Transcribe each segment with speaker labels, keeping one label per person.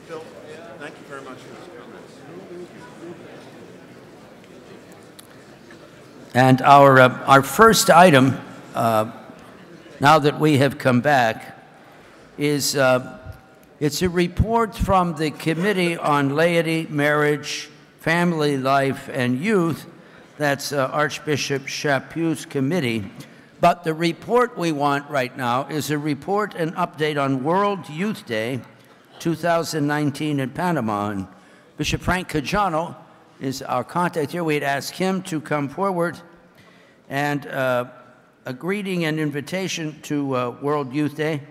Speaker 1: Phil, thank you very much for those comments.
Speaker 2: And our first item, now that we have come back, is it's a report from the Committee on Laity, Marriage, Family Life, and Youth. That's Archbishop Chaput's committee. But the report we want right now is a report and update on World Youth Day 2019 in Panama. And Bishop Frank Cajano is our contact here. We'd ask him to come forward and a greeting and invitation to World Youth Day.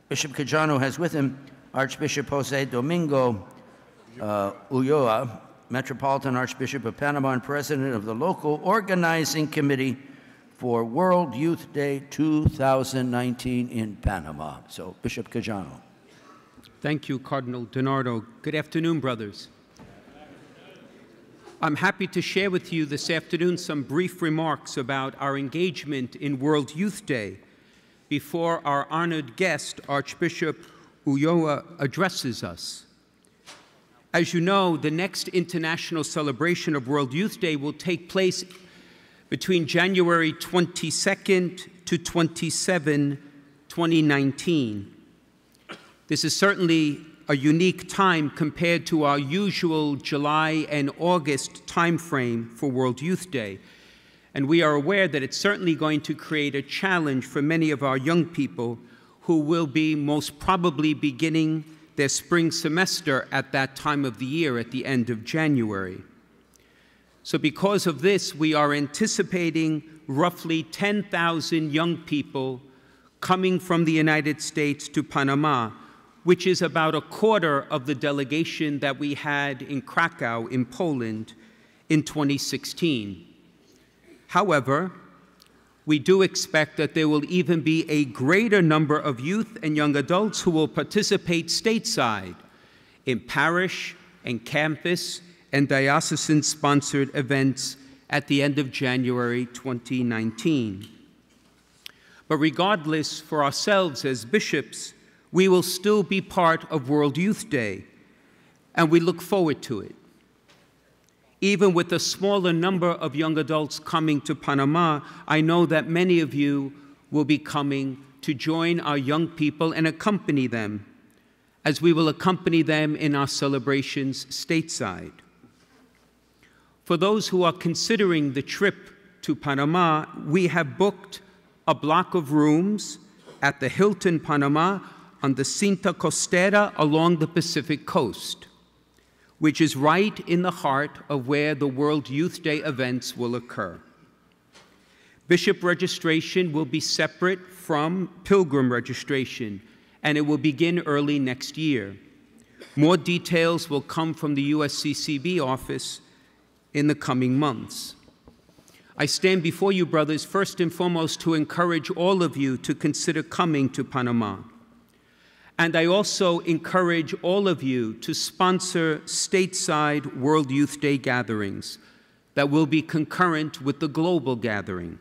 Speaker 2: Bishop Cajano has with him Archbishop Jose Domingo Ulloa, Metropolitan Archbishop of Panama and President of the local organizing committee for World Youth Day 2019 in Panama. So, Bishop Cajano.
Speaker 3: Thank you, Cardinal DiNardo. Good afternoon, brothers. I'm happy to share with you this afternoon some brief remarks about our engagement in World Youth Day before our honored guest, Archbishop Ulloa, addresses us. As you know, the next international celebration of World Youth Day will take place between January 22nd to 27, 2019. This is certainly a unique time compared to our usual July and August timeframe for World Youth Day. And we are aware that it's certainly going to create a challenge for many of our young people who will be most probably beginning their spring semester at that time of the year, at the end of January. So because of this, we are anticipating roughly 10,000 young people coming from the United States to Panama, which is about a quarter of the delegation that we had in Krakow in Poland in 2016. However, we do expect that there will even be a greater number of youth and young adults who will participate stateside in parish and campus and diocesan-sponsored events at the end of January 2019. But regardless, for ourselves as bishops, we will still be part of World Youth Day, and we look forward to it. Even with a smaller number of young adults coming to Panama, I know that many of you will be coming to join our young people and accompany them, as we will accompany them in our celebrations stateside. For those who are considering the trip to Panama, we have booked a block of rooms at the Hilton Panama on the Cinta Costera along the Pacific coast, which is right in the heart of where the World Youth Day events will occur. Bishop registration will be separate from pilgrim registration, and it will begin early next year. More details will come from the USCCB office in the coming months. I stand before you, brothers, first and foremost to encourage all of you to consider coming to Panama. And I also encourage all of you to sponsor stateside World Youth Day gatherings that will be concurrent with the global gathering.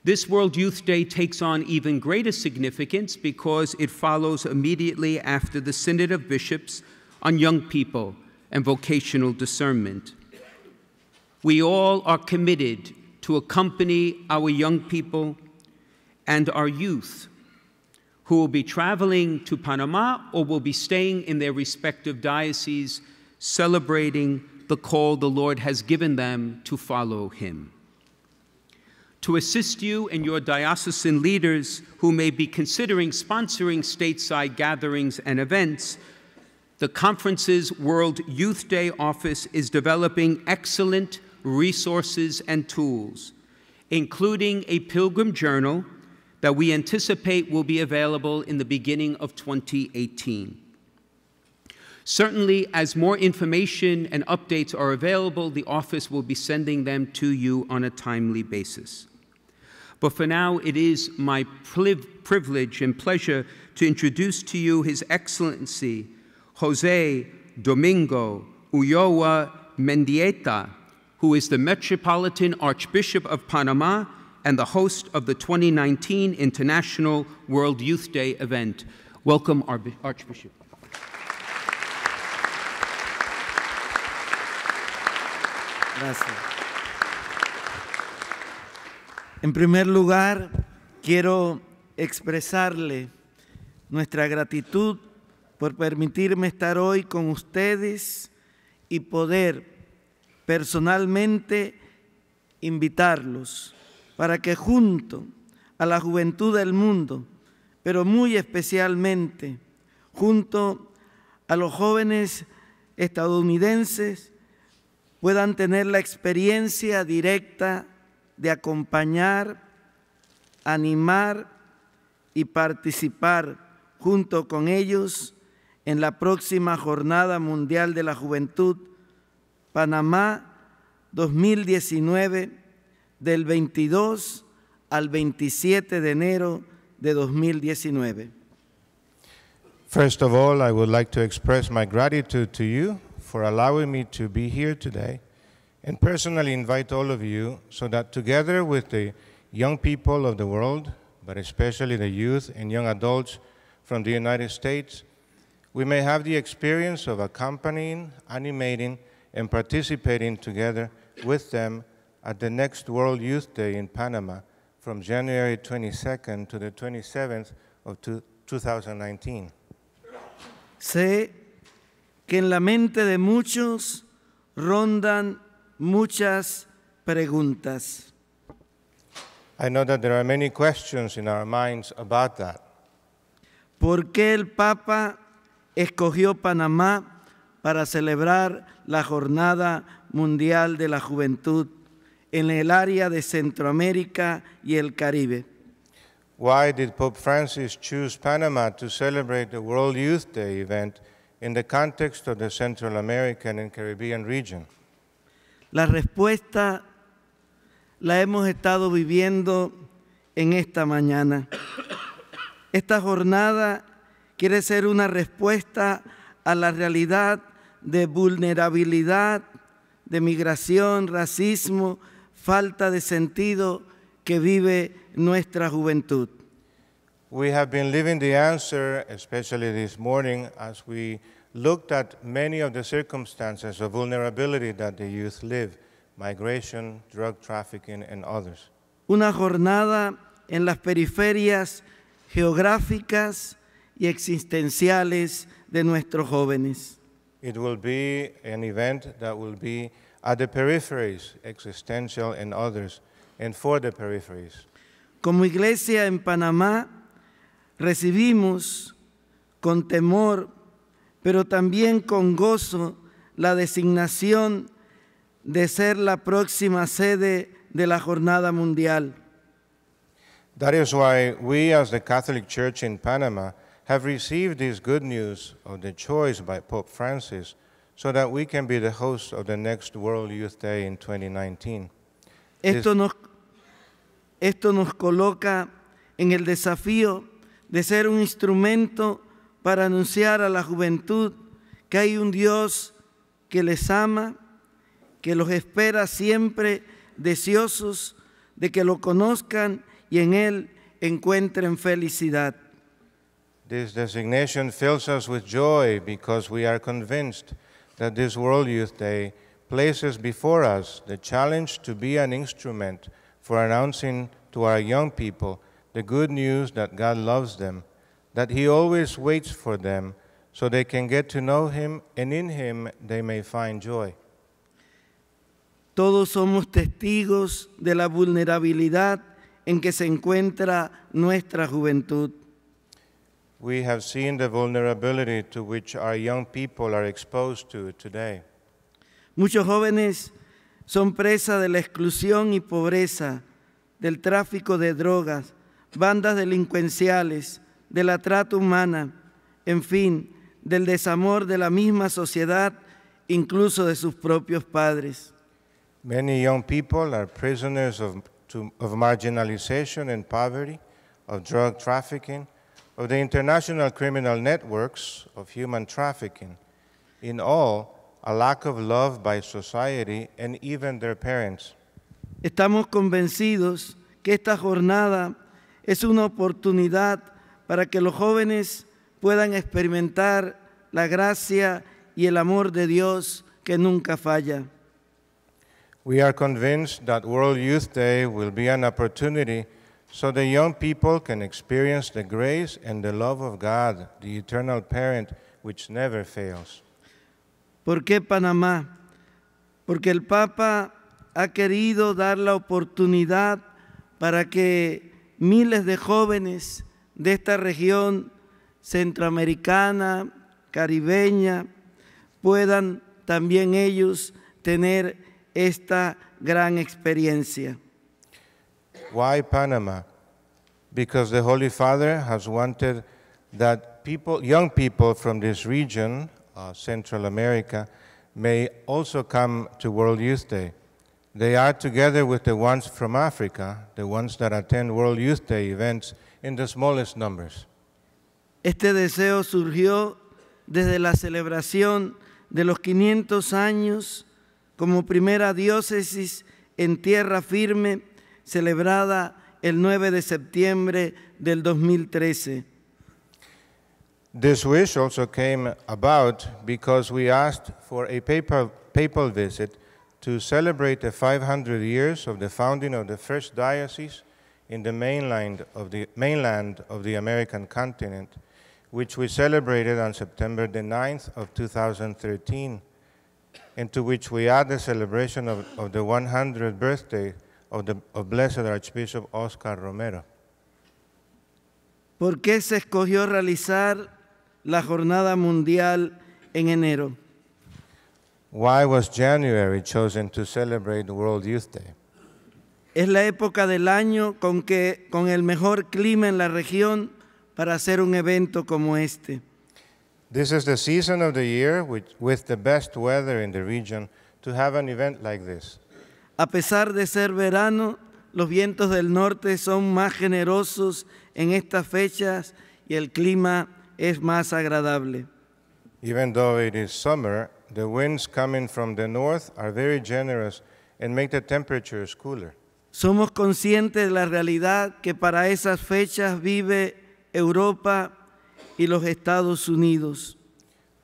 Speaker 3: This World Youth Day takes on even greater significance because it follows immediately after the Synod of Bishops on Young People and Vocational Discernment. We all are committed to accompany our young people and our youth who will be traveling to Panama or will be staying in their respective dioceses, celebrating the call the Lord has given them to follow Him. To assist you and your diocesan leaders who may be considering sponsoring stateside gatherings and events, the conference's World Youth Day office is developing excellent resources and tools, including a pilgrim journal that we anticipate will be available in the beginning of 2018. Certainly, as more information and updates are available, the office will be sending them to you on a timely basis. But for now, it is my privilege and pleasure to introduce to you His Excellency Jose Domingo Ulloa Mendieta, who is the Metropolitan Archbishop of Panama and the host of the 2019 International World Youth Day event. Welcome, Archbishop.
Speaker 4: Gracias. En primer lugar, quiero expresarle nuestra gratitud por permitirme estar hoy con ustedes y poder personalmente invitarlos para que junto a la juventud del mundo, pero muy especialmente junto a los jóvenes estadounidenses, puedan tener la experiencia directa de acompañar, animar y participar junto con ellos en la próxima Jornada Mundial de la Juventud, Panamá 2019, del 22 al 27 de enero de 2019.
Speaker 5: First of all, I would like to express my gratitude to you for allowing me to be here today and personally invite all of you so that together with the young people of the world, but especially the youth and young adults from the United States, we may have the experience of accompanying, animating, and participating together with them at the next World Youth Day in Panama from January 22nd to the 27th of 2019.
Speaker 4: Sé que en la mente de muchos rondan muchas preguntas.
Speaker 5: I know that there are many questions in our minds about that.
Speaker 4: ¿Por qué el Papa escogió Panamá para celebrar la Jornada Mundial de la Juventud en el área de Centroamérica y el Caribe?
Speaker 5: Why did Pope Francis choose Panama to celebrate the World Youth Day event in the context of the Central American and Caribbean region?
Speaker 4: La respuesta la hemos estado viviendo en esta mañana. Esta jornada quiere ser una respuesta a la realidad de vulnerabilidad, de migración, racismo, falta de sentido que vive nuestra juventud.
Speaker 5: We have been living the answer, especially this morning, as we looked at many of the circumstances of vulnerability that the youth live, migration, drug trafficking, and others.
Speaker 4: Una jornada en las periferias geográficas y existenciales de nuestros jóvenes.
Speaker 5: It will be an event that will be at the peripheries, existential and others, and for the peripheries.
Speaker 4: Como iglesia en Panamá, recibimos con temor, pero también con gozo, la designación de ser la próxima sede de la Jornada Mundial.
Speaker 5: That is why we, as the Catholic Church in Panama, have received this good news of the choice by Pope Francis so that we can be the host of the next World Youth Day in 2019.
Speaker 4: Esto nos coloca en el desafío de ser un instrumento para anunciar a la juventud que hay un Dios que les ama, que los espera siempre deseosos de que lo conozcan y en Él encuentren felicidad.
Speaker 5: This designation fills us with joy because we are convinced that this World Youth Day places before us the challenge to be an instrument for announcing to our young people the good news that God loves them, that He always waits for them so they can get to know Him, and in Him they may find joy.
Speaker 4: Todos somos testigos de la vulnerabilidad en que se encuentra nuestra juventud.
Speaker 5: We have seen the vulnerability to which our young people are exposed to today.
Speaker 4: Muchos jóvenes son presa de la exclusión y pobreza, del tráfico de drogas, bandas delincuenciales, de la trata humana, en fin, del desamor de la misma sociedad, incluso de sus propios padres.
Speaker 5: Many young people are prisoners of marginalization and poverty, of drug trafficking, of the international criminal networks of human trafficking. In all, a lack of love by society and even their parents.
Speaker 4: Estamos convencidos que esta jornada es una oportunidad para que los jóvenes puedan experimentar la gracia y el amor de Dios que nunca falla.
Speaker 5: We are convinced that World Youth Day will be an opportunity so the young people can experience the grace and the love of God, the eternal parent, which never fails.
Speaker 4: ¿Por qué Panamá? Porque el Papa ha querido dar la oportunidad para que miles de jóvenes de esta región centroamericana, caribeña, puedan también ellos tener esta gran experiencia.
Speaker 5: Why Panama? Because the Holy Father has wanted that young people from this region, Central America, may also come to World Youth Day. They are together with the ones from Africa, the ones that attend World Youth Day events in the smallest numbers.
Speaker 4: Este deseo surgió desde la celebración de los 500 años como primera diócesis en tierra firme, celebrada el 9 de septiembre del 2013.
Speaker 5: This wish also came about because we asked for a papal visit to celebrate the 500 years of the founding of the first diocese in the mainland of the American continent, which we celebrated on September the 9th of 2013, and to which we add the celebration of the 100th birthday of Blessed Archbishop Oscar Romero.
Speaker 4: ¿Por qué se escogió realizar la Jornada Mundial en enero?
Speaker 5: Why was January chosen to celebrate World Youth Day?
Speaker 4: Es la época del año con el mejor clima en la región para hacer un evento como este.
Speaker 5: This is the season of the year with the best weather in the region to have an event like this.
Speaker 4: A pesar de ser verano, los vientos del norte son más generosos en estas fechas y el clima es más agradable.
Speaker 5: Even though it is summer, the winds coming from the north are very generous and make the temperatures cooler.
Speaker 4: Somos conscientes de la realidad que para esas fechas vive Europa y los Estados Unidos.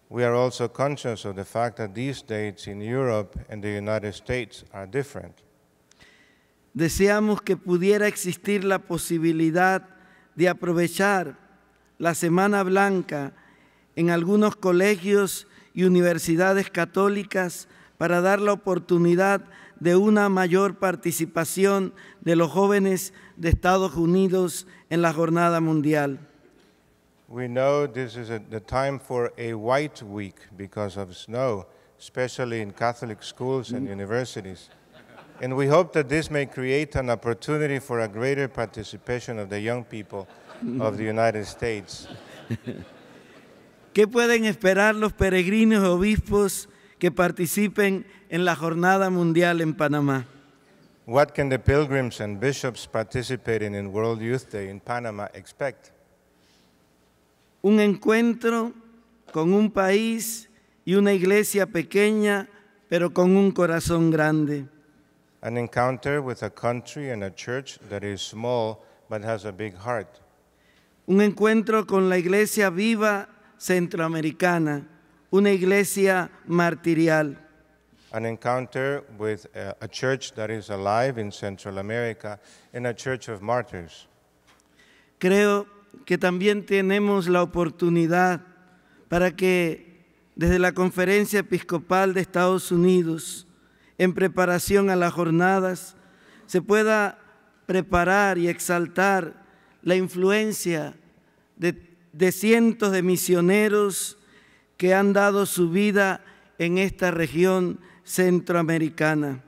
Speaker 5: We are also conscious of the fact that these dates in Europe and the United States are different.
Speaker 4: Deseamos que pudiera existir la posibilidad de aprovechar la Semana Blanca en algunos colegios y universidades católicas para dar la oportunidad de una mayor participación de los jóvenes de Estados Unidos en la Jornada Mundial.
Speaker 5: We know this is the time for a white week because of snow, especially in Catholic schools and universities. And we hope that this may create an opportunity for a greater participation of the young people of the United States.
Speaker 4: ¿Qué pueden esperar los peregrinos y obispos que participen en la Jornada Mundial en Panamá?
Speaker 5: What can the pilgrims and bishops participating in World Youth Day in Panama expect?
Speaker 4: Un encuentro con un país y una iglesia pequeña, pero con un corazón grande.
Speaker 5: An encounter with a country and a church that is small but has a big heart.
Speaker 4: Un encuentro con la iglesia viva centroamericana, una iglesia martirial.
Speaker 5: An encounter with a church that is alive in Central America and a church of martyrs.
Speaker 4: Creo que también tenemos la oportunidad para que desde la Conferencia Episcopal de Estados Unidos, en preparación a las jornadas, se pueda preparar y exaltar la influencia de cientos de misioneros que han dado su vida en esta región centroamericana.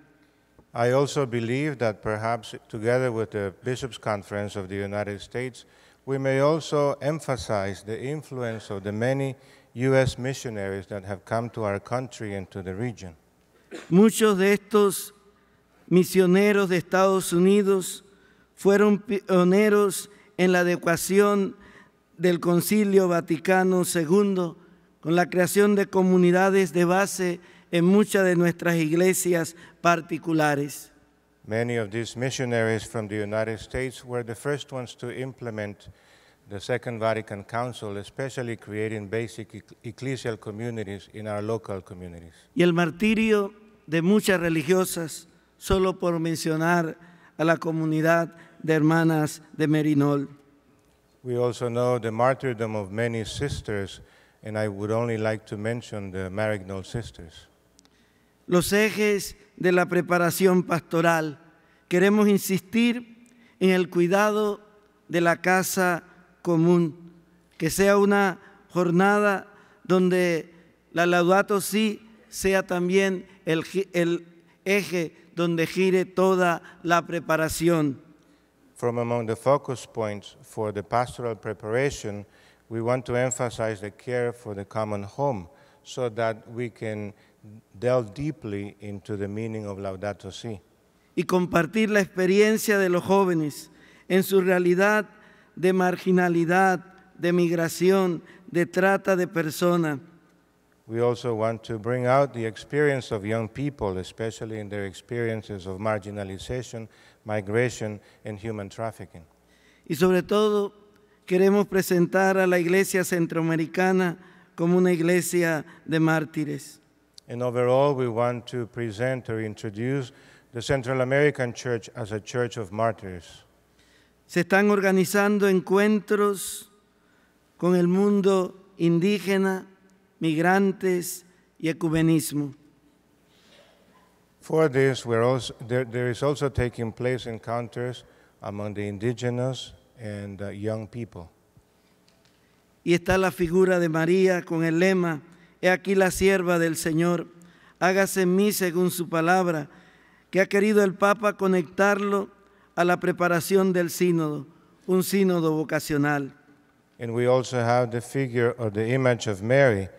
Speaker 5: I also believe that perhaps together with the Bishops' Conference of the United States, we may also emphasize the influence of the many U.S. missionaries that have come to our country and to the region.
Speaker 4: Muchos de estos misioneros de Estados Unidos fueron pioneros en la adecuación del Concilio Vaticano II con la creación de comunidades de base en muchas de nuestras iglesias particulares.
Speaker 5: Many of these missionaries from the United States were the first ones to implement the Second Vatican Council, especially creating basic ecclesial communities in our local communities.
Speaker 4: Y el martirio de muchas religiosas, solo por mencionar a la comunidad de hermanas de Merinol.
Speaker 5: We also know the martyrdom of many sisters, and I would only like to mention the Marignol sisters.
Speaker 4: Los ejes de la preparación pastoral. Queremos insistir en el cuidado de la casa común, que sea una jornada donde la Laudato Si sea también el eje donde gire toda la preparación.
Speaker 5: From among the focus points for the pastoral preparation, we want to emphasize the care for the common home so that we can delve deeply into the meaning of Laudato Si.
Speaker 4: Y compartir la experiencia de los jóvenes en su realidad de marginalidad, de migración, de trata de personas.
Speaker 5: We also want to bring out the experience of young people, especially in their experiences of marginalization, migration, and human trafficking.
Speaker 4: Y sobre todo, queremos presentar a la Iglesia Centroamericana como una iglesia de mártires.
Speaker 5: And overall, we want to present or introduce the Central American Church as a church of martyrs.
Speaker 4: Se están organizando encuentros con el mundo indígena, migrantes y ecumenismo.
Speaker 5: For this, there is also taking place encounters among the indigenous and young people.
Speaker 4: Y está la figura de María con el lema: He aquí la sierva del Señor, hágase en mí según su palabra, que ha querido el Papa conectarlo a la preparación del sínodo, un sínodo vocacional.
Speaker 5: And we also have the figure or the image of Mary,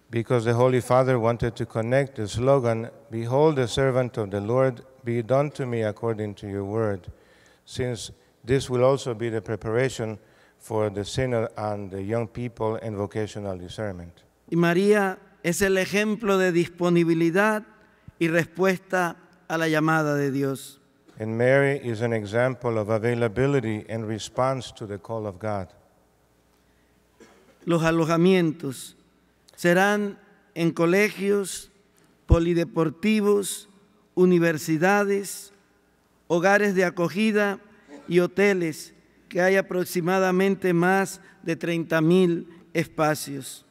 Speaker 5: because the Holy Father wanted to connect the slogan, "Behold the servant of the Lord, be it done to me according to your word," since this will also be the preparation for the synod and the young people and vocational discernment.
Speaker 4: Y María es el ejemplo de disponibilidad y respuesta a la llamada de Dios.
Speaker 5: And Mary is an example of availability and response to the call of God.
Speaker 4: Los alojamientos serán en colegios, polideportivos, universidades, hogares de acogida y hoteles, que hay aproximadamente más de 30,000 espacios.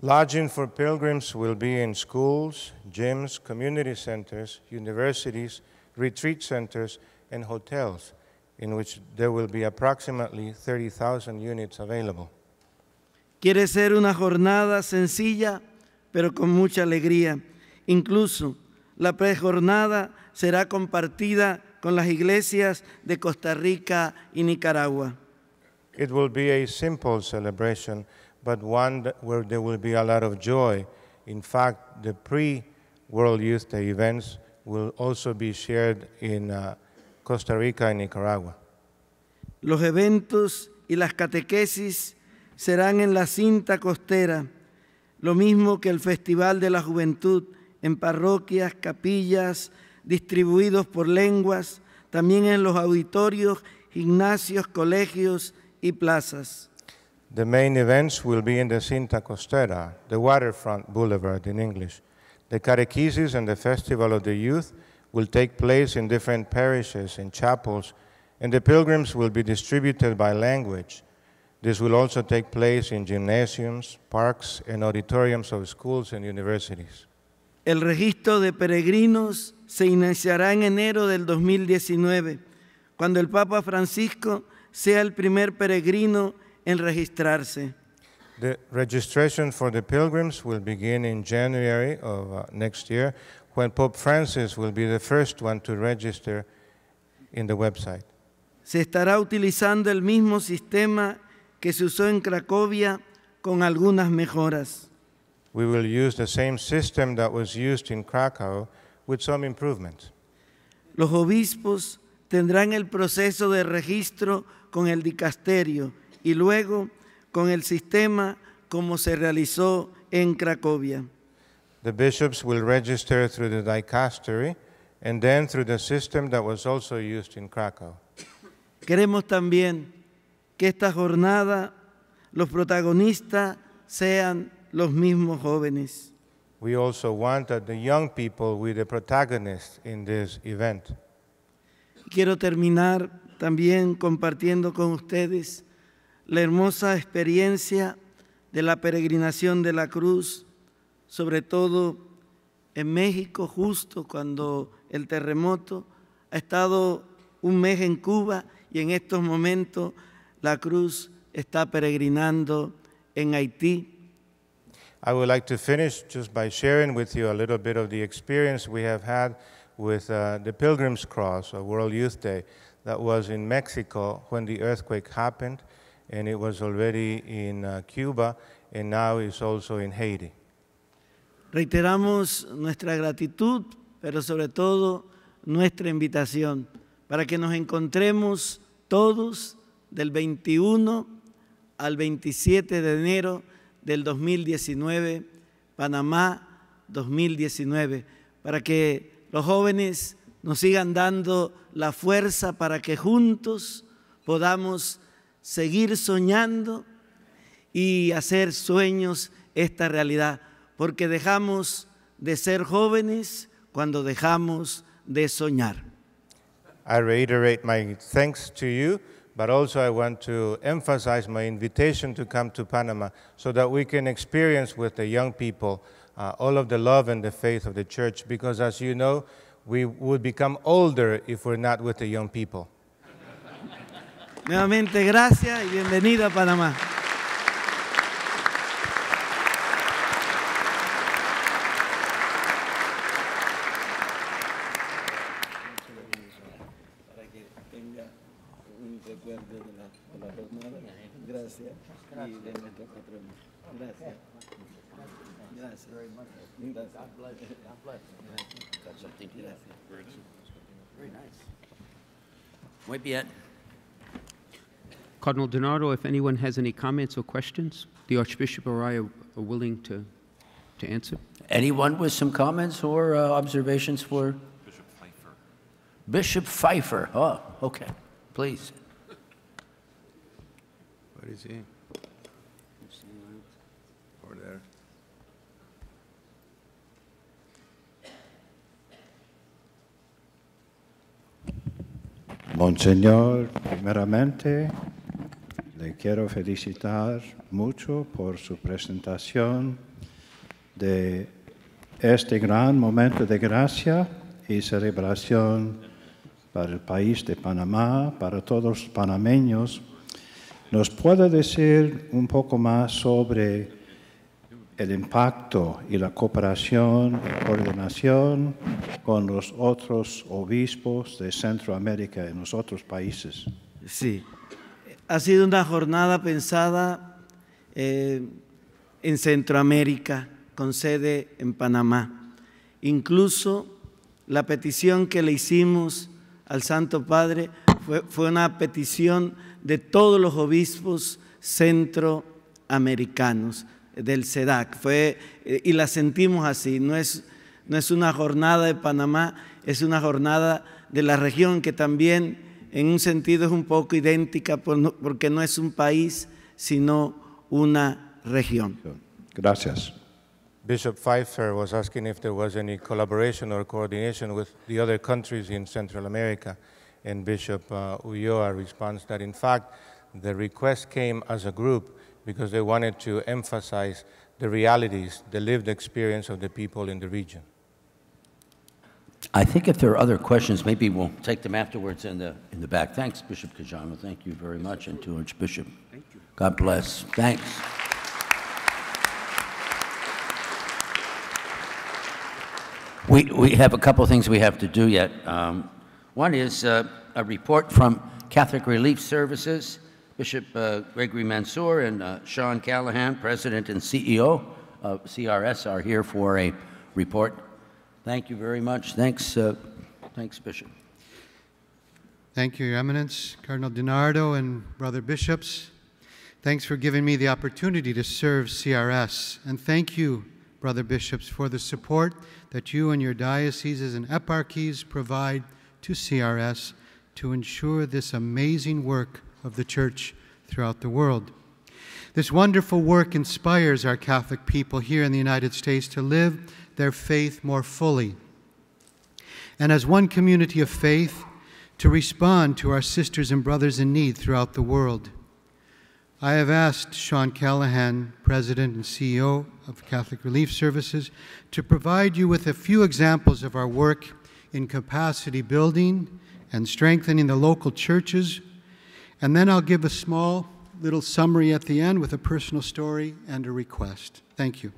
Speaker 5: Lodging for pilgrims will be in schools, gyms, community centers, universities, retreat centers, and hotels, in which there will be approximately 30,000 units available.
Speaker 4: Quiere ser una jornada sencilla, pero con mucha alegría. Incluso la prejornada será compartida con las iglesias de Costa Rica y Nicaragua.
Speaker 5: It will be a simple celebration, but one where there will be a lot of joy. In fact, the pre-World Youth Day events will also be shared in Costa Rica and Nicaragua.
Speaker 4: Los eventos y las catequesis serán en la cinta costera, lo mismo que el Festival de la Juventud, en parroquias, capillas, distribuidos por lenguas, también en los auditorios, gimnasios, colegios y plazas.
Speaker 5: The main events will be in the Cinta Costera, the waterfront boulevard in English. The catechesis and the Festival of the Youth will take place in different parishes and chapels, and the pilgrims will be distributed by language. This will also take place in gymnasiums, parks, and auditoriums of schools and universities.
Speaker 4: El registro de peregrinos se iniciará en enero del 2019, cuando el Papa Francisco sea el primer peregrino en registrarse.
Speaker 5: The registration for the pilgrims will begin in January of next year, when Pope Francis will be the first one to register in the website.
Speaker 4: Se estará utilizando el mismo sistema que se usó en Cracovia, con algunas mejoras.
Speaker 5: We will use the same system that was used in Krakow with some improvements.
Speaker 4: Los obispos tendrán el proceso de registro con el dicasterio y luego con el sistema como se realizó en Cracovia.
Speaker 5: The bishops will register through the dicastery, and then through the system that was also used in Krakow.
Speaker 4: Queremos también que esta jornada los protagonistas sean los mismos jóvenes.
Speaker 5: We also want that the young people will be the protagonists in this event.
Speaker 4: Quiero terminar también compartiendo con ustedes la hermosa experiencia de la peregrinación de la cruz, sobre todo en México, justo cuando el terremoto. Ha estado un mes en Cuba y en estos momentos la cruz está peregrinando en Haití.
Speaker 5: I would like to finish just by sharing with you a little bit of the experience we have had with the Pilgrim's Cross, or World Youth Day, that was in Mexico when the earthquake happened, and it was already in Cuba, and now it's also in Haiti.
Speaker 4: Reiteramos nuestra gratitud, pero sobre todo nuestra invitación para que nos encontremos todos del 21 al 27 de enero del 2019, Panamá 2019, para que los jóvenes nos sigan dando la fuerza para que juntos podamos seguir soñando y hacer sueños esta realidad, porque dejamos de ser jóvenes cuando dejamos de soñar.
Speaker 5: I reiterate my thanks to you, but also I want to emphasize my invitation to come to Panama so that we can experience with the young people all of the love and the faith of the church, because as you know, we would become older if we're not with the young people.
Speaker 4: Nuevamente, gracias y bienvenido a Panamá. Gracias.
Speaker 2: Very nice. Muy bien.
Speaker 3: Cardinal Donato, if anyone has any comments or questions, the Archbishop or I are willing to answer.
Speaker 2: Anyone with some comments or observations for
Speaker 1: Bishop Pfeiffer.
Speaker 2: Bishop Pfeiffer? Oh, okay. Please.
Speaker 1: Where is he? Over there.
Speaker 6: Monseñor, primeramente, le quiero felicitar mucho por su presentación de este gran momento de gracia y celebración para el país de Panamá, para todos los panameños. ¿Nos puede decir un poco más sobre el impacto y la cooperación y coordinación con los otros obispos de Centroamérica y los otros países?
Speaker 4: Sí, ha sido una jornada pensada en Centroamérica, con sede en Panamá. Incluso la petición que le hicimos al Santo Padre fue una petición de todos los obispos centroamericanos del SEDAC, y la sentimos así. No es una jornada de Panamá, es una jornada de la región que también en un sentido es un poco idéntica porque no es un país sino una región.
Speaker 6: Gracias.
Speaker 5: Bishop Pfeiffer was asking if there was any collaboration or coordination with the other countries in Central America, and Bishop Ulloa responds that in fact the request came as a group because they wanted to emphasize the realities, the lived experience of the people in the region.
Speaker 2: I think if there are other questions, maybe we'll take them afterwards in the back. Thanks, Bishop Cajano. Thank you very much, and to Archbishop. Thank you. God bless. Thanks. We have a couple things we have to do yet. One is a report from Catholic Relief Services. Bishop Gregory Mansour and Sean Callahan, President and CEO of CRS, are here for a report. Thank you very much. Thanks, thanks, Bishop.
Speaker 7: Thank you, Your Eminence, Cardinal DiNardo and Brother Bishops. Thanks for giving me the opportunity to serve CRS. And thank you, brother bishops, for the support that you and your dioceses and eparchies provide to CRS to ensure this amazing work of the Church throughout the world. This wonderful work inspires our Catholic people here in the United States to live their faith more fully, and as one community of faith, to respond to our sisters and brothers in need throughout the world. I have asked Sean Callahan, President and CEO of Catholic Relief Services, to provide you with a few examples of our work in capacity building and strengthening the local churches, and then I'll give a small little summary at the end with a personal story and a request. Thank you.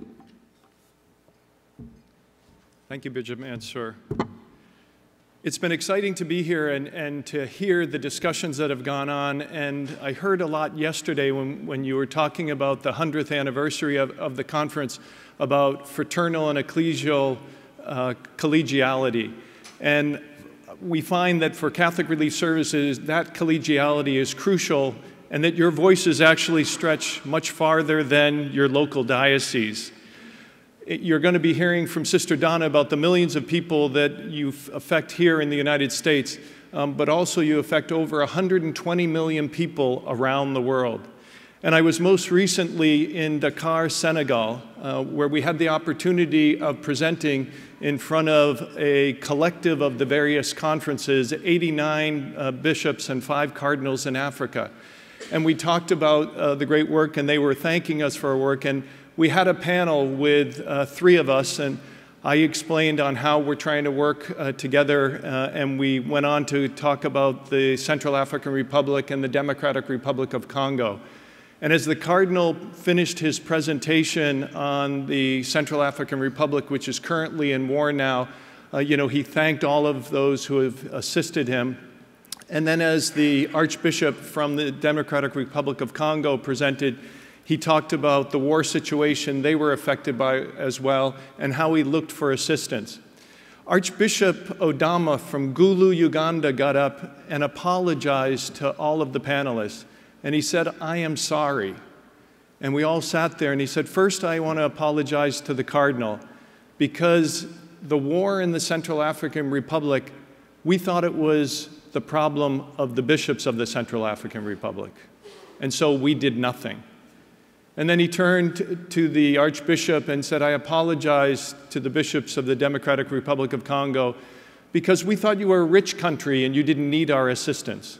Speaker 8: Thank you, Bishop Mansour. It's been exciting to be here and to hear the discussions that have gone on. And I heard a lot yesterday when you were talking about the 100th anniversary of the conference about fraternal and ecclesial collegiality. And we find that for Catholic Relief Services, that collegiality is crucial, and that your voices actually stretch much farther than your local diocese. You're going to be hearing from Sister Donna about the millions of people that you affect here in the United States, but also you affect over 120 million people around the world. And I was most recently in Dakar, Senegal, where we had the opportunity of presenting in front of a collective of the various conferences, 89 bishops and 5 cardinals in Africa. And we talked about the great work, and they were thanking us for our work. And we had a panel with 3 of us, and I explained on how we're trying to work together, and we went on to talk about the Central African Republic and the Democratic Republic of Congo. And as the Cardinal finished his presentation on the Central African Republic, which is currently in war now, he thanked all of those who have assisted him. And then as the Archbishop from the Democratic Republic of Congo presented, he talked about the war situation they were affected by as well, and how he looked for assistance. Archbishop Odama from Gulu, Uganda got up and apologized to all of the panelists. And he said, "I am sorry." And we all sat there, and he said, "First, I want to apologize to the Cardinal, because the war in the Central African Republic, we thought it was the problem of the bishops of the Central African Republic. And so we did nothing." And then he turned to the Archbishop and said, "I apologize to the bishops of the Democratic Republic of Congo, because we thought you were a rich country and you didn't need our assistance."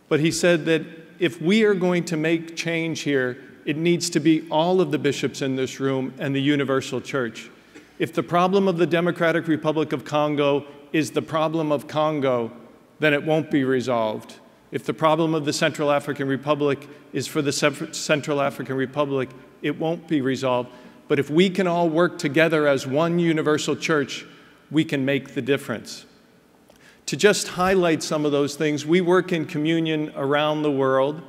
Speaker 8: But he said that if we are going to make change here, it needs to be all of the bishops in this room and the universal church. If the problem of the Democratic Republic of Congo is the problem of Congo, then it won't be resolved. If the problem of the Central African Republic is for the Central African Republic, it won't be resolved. But if we can all work together as one universal church, we can make the difference. To just highlight some of those things, we work in communion around the world.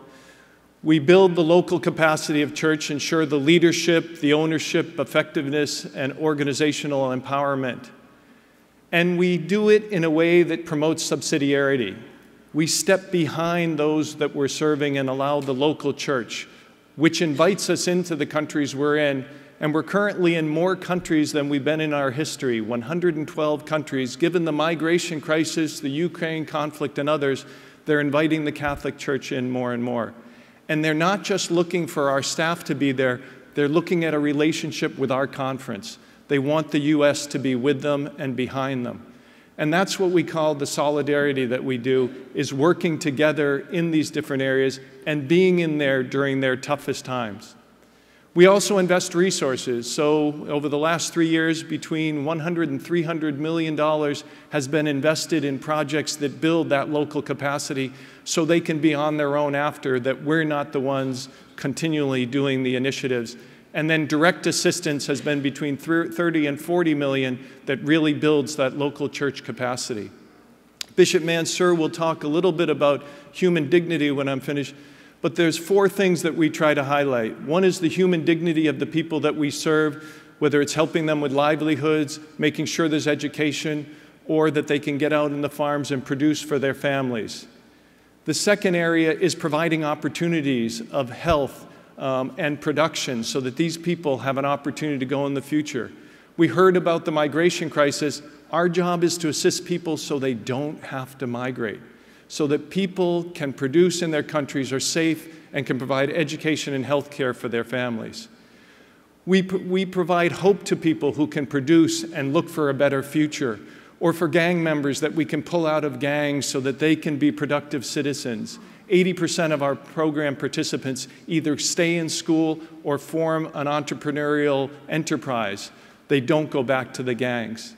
Speaker 8: We build the local capacity of church, ensure the leadership, the ownership, effectiveness, and organizational empowerment. And we do it in a way that promotes subsidiarity. We step behind those that we're serving and allow the local church, which invites us into the countries we're in. And we're currently in more countries than we've been in our history, 112 countries. Given the migration crisis, the Ukraine conflict, and others, they're inviting the Catholic Church in more and more. And they're not just looking for our staff to be there, they're looking at a relationship with our conference. They want the U.S. to be with them and behind them. And that's what we call the solidarity that we do, is working together in these different areas and being in there during their toughest times. We also invest resources. So over the last 3 years, between $100 and $300 million has been invested in projects that build that local capacity so they can be on their own after, that we're not the ones continually doing the initiatives. And then direct assistance has been between 30 and 40 million that really builds that local church capacity. Bishop Mansour will talk a little bit about human dignity when I'm finished. But there's 4 things that we try to highlight. One is the human dignity of the people that we serve, whether it's helping them with livelihoods, making sure there's education, or that they can get out in the farms and produce for their families. The second area is providing opportunities of health, and production so that these people have an opportunity to go in the future. We heard about the migration crisis. Our job is to assist people so they don't have to migrate, so that people can produce in their countries, are safe, and can provide education and health care for their families. We provide hope to people who can produce and look for a better future, or for gang members that we can pull out of gangs so that they can be productive citizens. 80% of our program participants either stay in school or form an entrepreneurial enterprise. They don't go back to the gangs.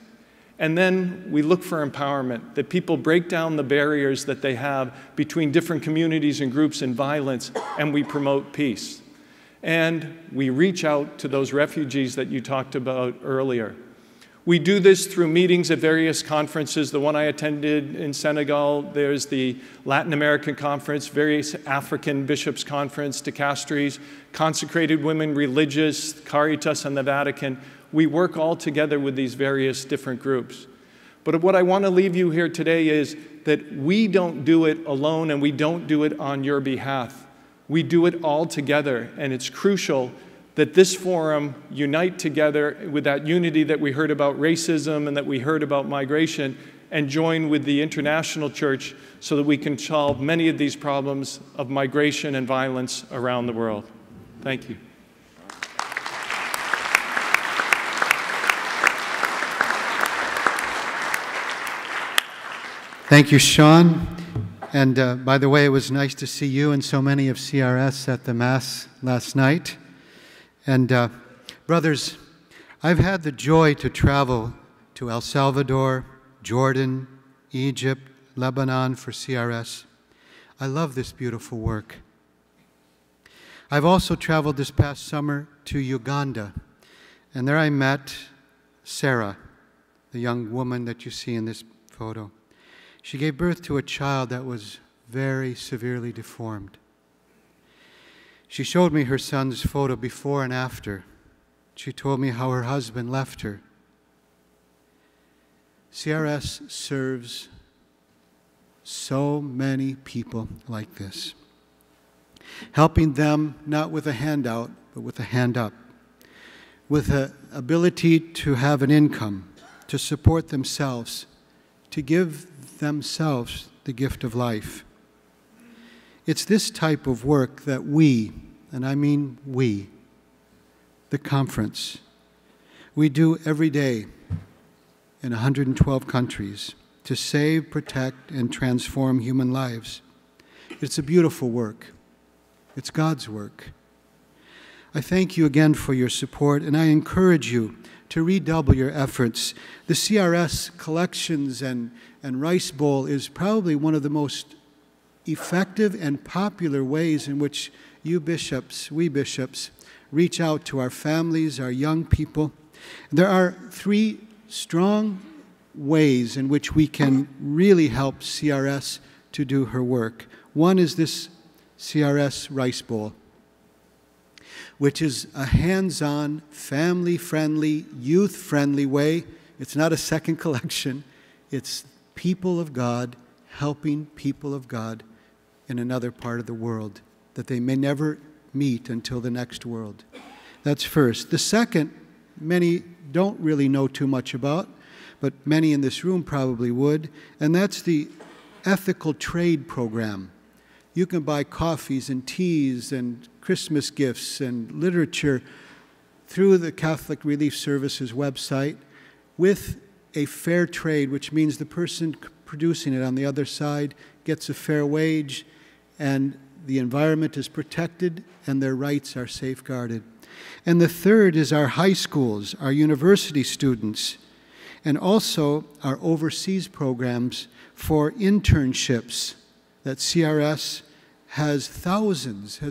Speaker 8: And then we look for empowerment, that people break down the barriers that they have between different communities and groups and violence, and we promote peace. And we reach out to those refugees that you talked about earlier. We do this through meetings at various conferences. The one I attended in Senegal, there's the Latin American Conference, various African Bishops' Conference, Dicasteries, Consecrated Women Religious, Charities, and the Vatican. We work all together with these various different groups. But what I want to leave you here today is that we don't do it alone and we don't do it on your behalf. We do it all together, and it's crucial that this forum unite together with that unity that we heard about racism and that we heard about migration, and join with the international church so that we can solve many of these problems of migration and violence around the world. Thank you.
Speaker 7: Thank you, Sean. And by the way, it was nice to see you and so many of CRS at the Mass last night. And brothers, I've had the joy to travel to El Salvador, Jordan, Egypt, Lebanon for CRS. I love this beautiful work. I've also traveled this past summer to Uganda, and there I met Sarah, the young woman that you see in this photo. She gave birth to a child that was very severely deformed. She showed me her son's photo before and after. She told me how her husband left her. CRS serves so many people like this, helping them not with a handout, but with a hand up, with the ability to have an income, to support themselves, to give themselves the gift of life. It's this type of work that we, and I mean we, the conference, we do every day in 112 countries to save, protect, and transform human lives. It's a beautiful work. It's God's work. I thank you again for your support, and I encourage you to redouble your efforts. The CRS collections and Rice Bowl is probably one of the most effective and popular ways in which you bishops, we bishops, reach out to our families, our young people. There are three strong ways in which we can really help CRS to do her work. One is this CRS Rice Bowl, which is a hands-on, family-friendly, youth-friendly way. It's not a second collection. It's people of God helping people of God in another part of the world that they may never meet until the next world. That's first. The second, many don't really know too much about, but many in this room probably would, and that's the ethical trade program. You can buy coffees and teas and Christmas gifts and literature through the Catholic Relief Services website with a fair trade, which means the person producing it on the other side gets a fair wage and the environment is protected and their rights are safeguarded. And the third is our high schools, our university students, and also our overseas programs for internships that CRS has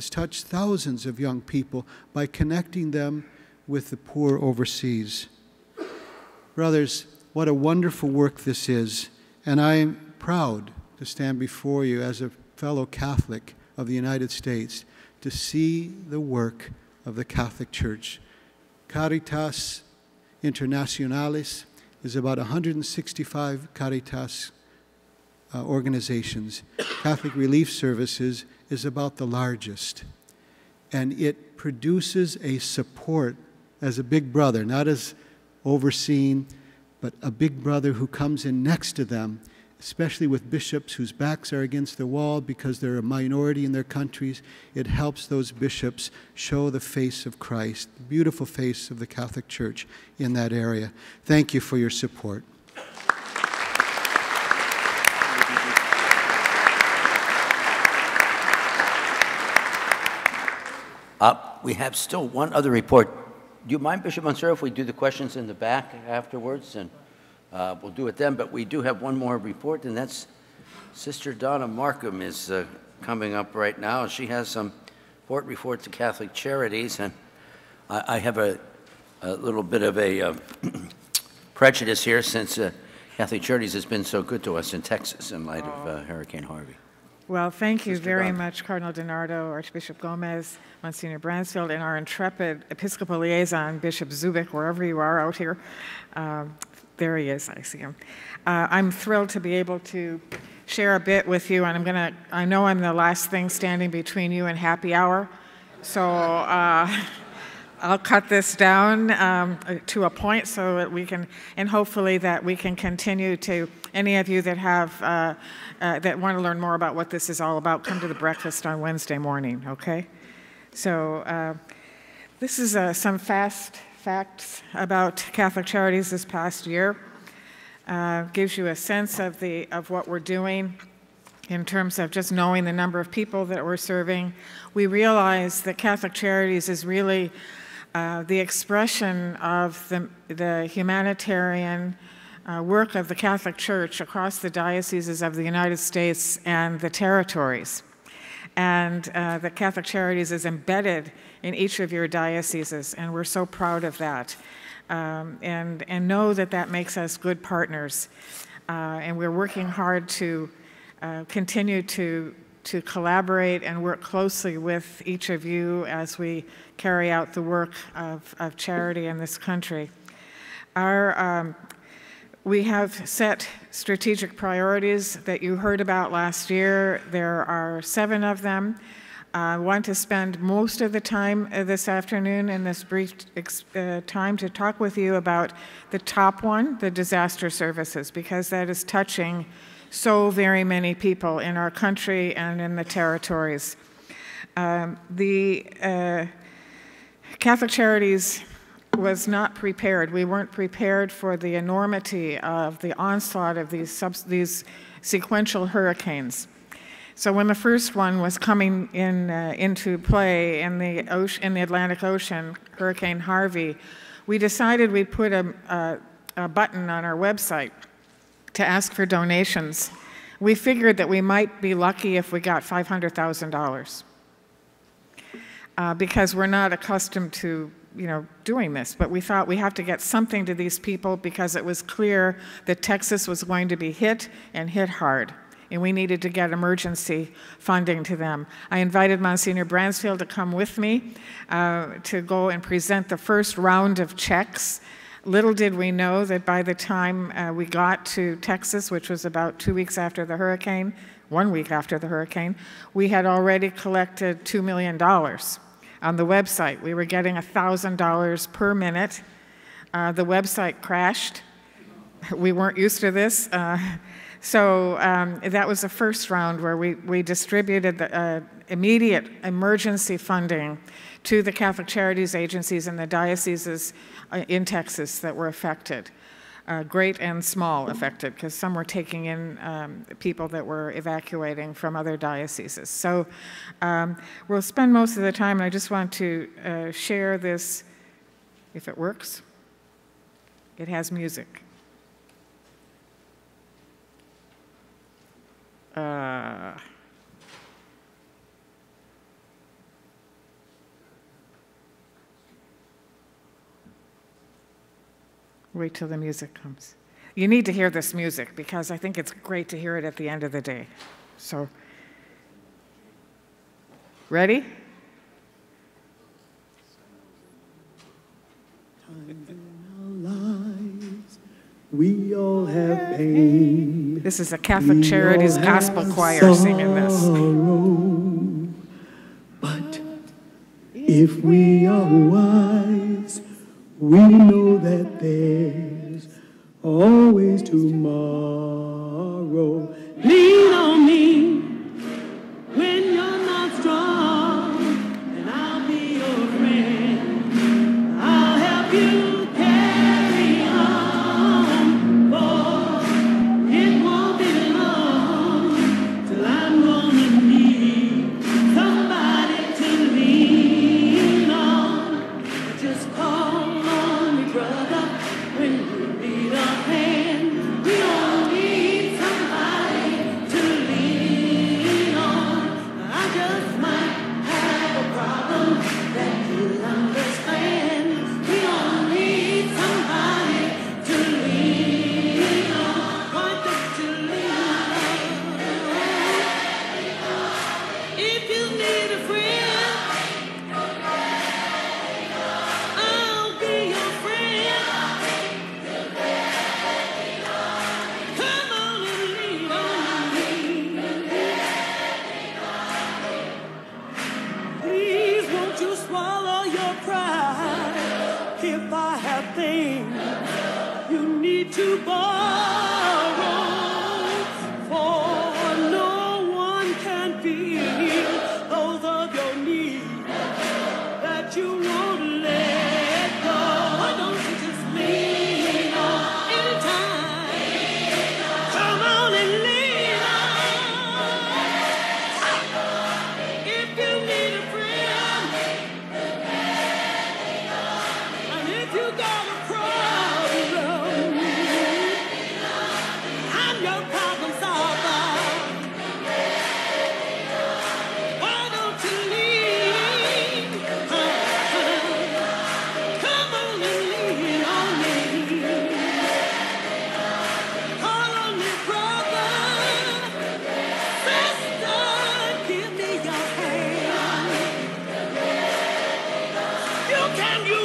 Speaker 7: touched thousands of young people by connecting them with the poor overseas. Brothers, what a wonderful work this is, and I am proud to stand before you as a fellow Catholic of the United States to see the work of the Catholic Church. Caritas Internationalis is about 165 Caritas organizations. Catholic Relief Services is about the largest. and it produces a support as a big brother, not as overseeing, but a big brother who comes in next to them, especially with bishops whose backs are against the wall because they're a minority in their countries. It helps those bishops show the face of Christ, the beautiful face of the Catholic Church in that area. Thank you for your support.
Speaker 2: We have still one other report. Do you mind, Bishop Monsieur, if we do the questions in the back afterwards? And we'll do it then, but we do have one more report, and that's Sister Donna Markham is coming up right now. She has some report to Catholic Charities, and I have a little bit of a prejudice here since Catholic Charities has been so good to us in Texas in light of Hurricane Harvey.
Speaker 9: Well, thank you very much, Cardinal DiNardo, Archbishop Gomez, Monsignor Bransfield, and our intrepid Episcopal liaison, Bishop Zubik, wherever you are out here. There he is, I see him. I'm thrilled to be able to share a bit with you, and I know I'm the last thing standing between you and happy hour, so I'll cut this down to a point so that we can, and hopefully that we can continue to, any of you that have, that want to learn more about what this is all about, come to the breakfast on Wednesday morning, okay? So this is some fast facts about Catholic Charities this past year. Gives you a sense of what we're doing in terms of just knowing the number of people that we're serving. We realize that Catholic Charities is really the expression of the humanitarian work of the Catholic Church across the dioceses of the United States and the territories. And the Catholic Charities is embedded in each of your dioceses, and we're so proud of that. And know that that makes us good partners. And we're working hard to continue to collaborate and work closely with each of you as we carry out the work of charity in this country. We have set strategic priorities that you heard about last year. There are 7 of them. I want to spend most of the time this afternoon in this brief time to talk with you about the top one, the disaster services, because that is touching so very many people in our country and in the territories. The Catholic Charities was not prepared. We weren't prepared for the enormity of the onslaught of these sequential hurricanes. So when the first one was coming into play in the Atlantic Ocean, Hurricane Harvey, we decided we'd put a button on our website to ask for donations. We figured that we might be lucky if we got $500,000 because we're not accustomed to doing this, but we thought we have to get something to these people because it was clear that Texas was going to be hit and hit hard, and we needed to get emergency funding to them. I invited Monsignor Bransfield to come with me to go and present the first round of checks. Little did we know that by the time we got to Texas, which was about 2 weeks after the hurricane, 1 week after the hurricane, we had already collected $2 million. On the website, we were getting $1,000 per minute. The website crashed. We weren't used to this. So that was the first round where we distributed the immediate emergency funding to the Catholic Charities agencies and the dioceses in Texas that were affected. Great and small affected, because some were taking in people that were evacuating from other dioceses. So we'll spend most of the time, and I just want to share this, if it works. It has music. Wait till the music comes. You need to hear this music because I think it's great to hear it at the end of the day. So, ready?
Speaker 10: We all have pain.
Speaker 9: This is a Catholic Charities gospel choir singing this.
Speaker 10: But if we are wise, we know that there's always tomorrow. Lean on me when you're not strong, and I'll be your friend. I'll help you carry on, for it won't be long till I'm gonna need somebody to lean on. Just call on me, brother, when you need a hand. We all need somebody to lean on. I just might have a problem that you'll understand. We all need somebody to lean on. Why don't you lean on? If you need a friend, I'll be your friend. Come on and lean on me. Please won't you swallow your pride if I have things you need to borrow, for no one can feel those of your needs that you won't let go. Why don't you just lean on anytime? Come on and lean on. If you need a friend, and if you got a problem, I'm your problem solver. Why don't you lean? Come on and lean on me. Call on me, brother, sister, give me your hand. You can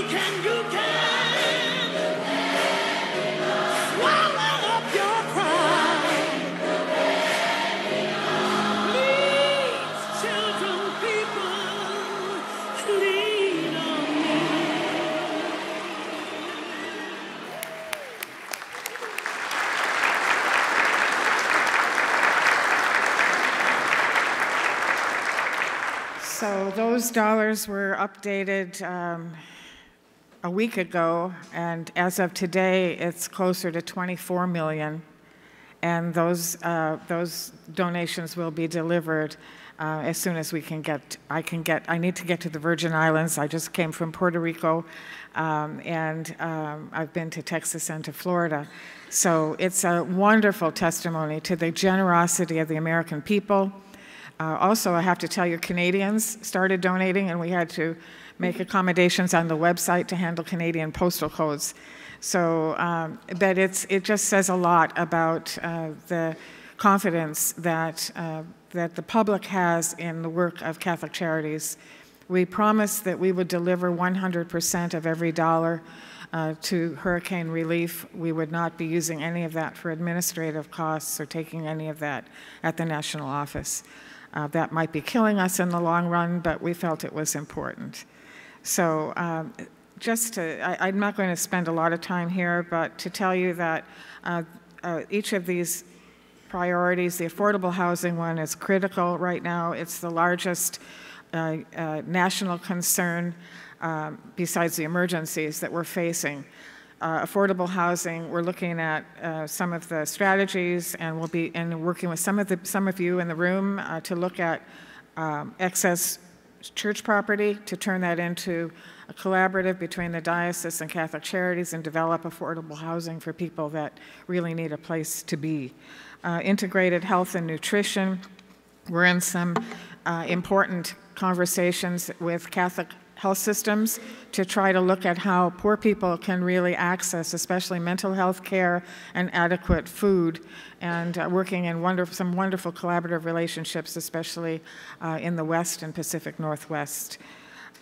Speaker 10: swallow up your pride. Please, children, people, lean on me.
Speaker 9: So those dollars were updated a week ago, and as of today, it's closer to 24 million. And those donations will be delivered as soon as we can get. I need to get to the Virgin Islands. I just came from Puerto Rico, and I've been to Texas and to Florida. So it's a wonderful testimony to the generosity of the American people. Also, I have to tell you, Canadians started donating, and we had to make accommodations on the website to handle Canadian postal codes. So, but it just says a lot about the confidence that the public has in the work of Catholic Charities. We promised that we would deliver 100% of every dollar to hurricane relief. We would not be using any of that for administrative costs or taking any of that at the national office. That might be killing us in the long run, but we felt it was important. So I'm not going to spend a lot of time here, but to tell you that each of these priorities, the affordable housing one is critical right now. It's the largest national concern besides the emergencies that we're facing. Affordable housing, we're looking at some of the strategies, and we'll be working with some of you in the room to look at excess church property, to turn that into a collaborative between the diocese and Catholic Charities and develop affordable housing for people that really need a place to be. Integrated health and nutrition, we're in some important conversations with Catholic health systems to try to look at how poor people can really access, especially mental health care and adequate food, and working in some wonderful collaborative relationships, especially in the West and Pacific Northwest.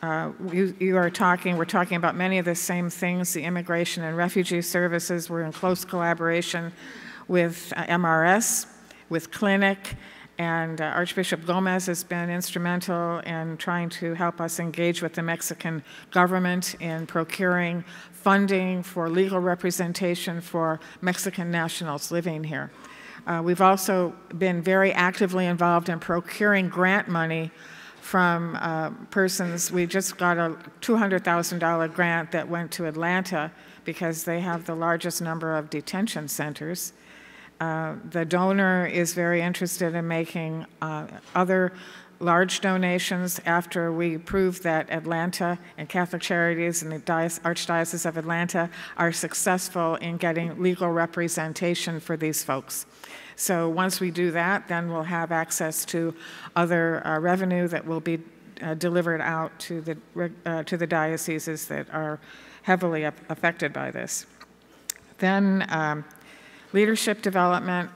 Speaker 9: We're talking about many of the same things, the immigration and refugee services. We're in close collaboration with MRS, with Clinic, And Archbishop Gomez has been instrumental in trying to help us engage with the Mexican government in procuring funding for legal representation for Mexican nationals living here. We've also been very actively involved in procuring grant money from persons. We just got a $200,000 grant that went to Atlanta because they have the largest number of detention centers. The donor is very interested in making other large donations after we prove that Atlanta and Catholic Charities and the Archdiocese of Atlanta are successful in getting legal representation for these folks. So once we do that, then we'll have access to other revenue that will be delivered out to the dioceses that are heavily affected by this. Then leadership development.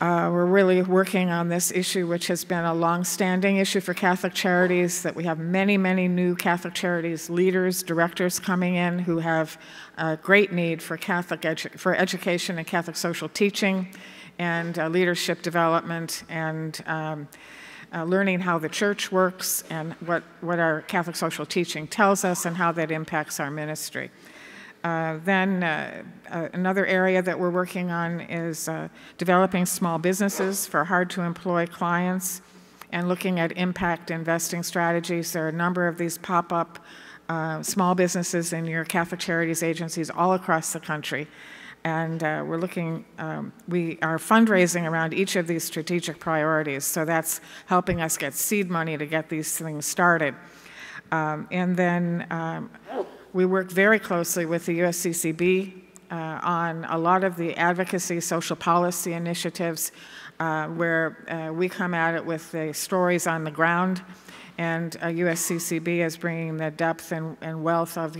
Speaker 9: We're really working on this issue, which has been a long-standing issue for Catholic Charities, that we have many, many new Catholic Charities leaders, directors coming in who have a great need for for education and Catholic social teaching and leadership development and learning how the church works and what our Catholic social teaching tells us and how that impacts our ministry. Then another area that we're working on is developing small businesses for hard-to-employ clients and looking at impact investing strategies. There are a number of these pop-up small businesses in your Catholic Charities agencies all across the country. And we're looking, we are fundraising around each of these strategic priorities. So that's helping us get seed money to get these things started. And then we work very closely with the USCCB on a lot of the advocacy, social policy initiatives where we come at it with the stories on the ground, and USCCB is bringing the depth and wealth of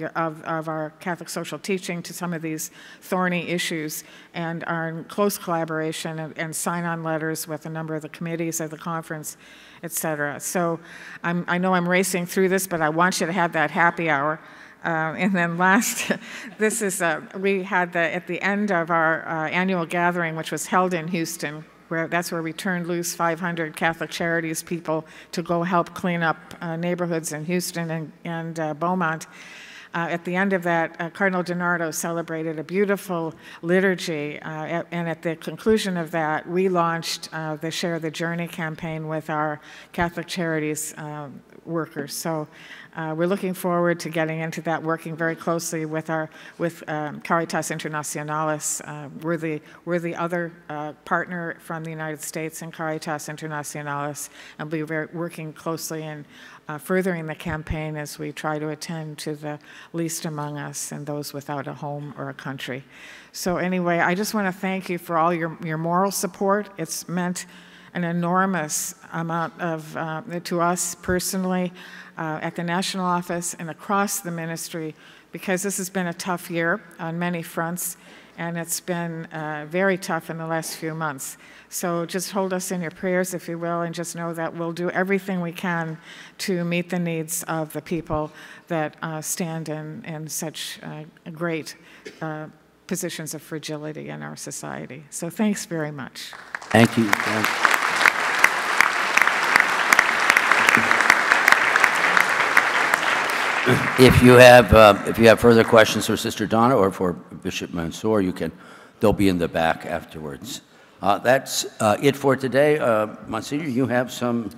Speaker 9: our Catholic social teaching to some of these thorny issues, and are in close collaboration and sign-on letters with a number of the committees of the conference, et cetera. So I know I'm racing through this, but I want you to have that happy hour. And then last, this is, we had at the end of our annual gathering, which was held in Houston, that's where we turned loose 500 Catholic Charities people to go help clean up neighborhoods in Houston and Beaumont. At the end of that, Cardinal DiNardo celebrated a beautiful liturgy, and at the conclusion of that, we launched the Share the Journey campaign with our Catholic Charities workers. So we're looking forward to getting into that, working very closely with Caritas Internationalis. We're the other partner from the United States in Caritas Internationalis, and we're working closely in furthering the campaign as we try to attend to the least among us and those without a home or a country. So anyway, I just want to thank you for all your moral support. It's meant an enormous amount to us personally at the national office and across the ministry, because this has been a tough year on many fronts, and it's been very tough in the last few months. So just hold us in your prayers, if you will, and just know that we'll do everything we can to meet the needs of the people that stand in such great positions of fragility in our society. So thanks very much.
Speaker 2: Thank you. If you have further questions for Sister Donna or for Bishop Mansour, they'll be in the back afterwards. That's it for today. Monsignor, you have some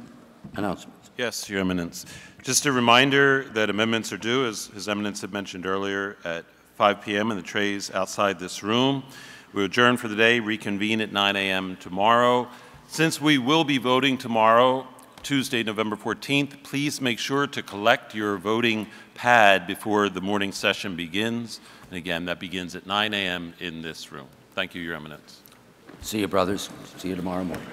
Speaker 2: announcements.
Speaker 11: Yes, Your Eminence. Just a reminder that amendments are due, as His Eminence had mentioned earlier, at 5 p.m. in the trays outside this room. We adjourn for the day, reconvene at 9 a.m. tomorrow. Since we will be voting tomorrow, Tuesday, November 14th, please make sure to collect your voting pad before the morning session begins. And again, that begins at 9 a.m. in this room. Thank you, Your Eminence.
Speaker 2: See you, brothers. See you tomorrow morning.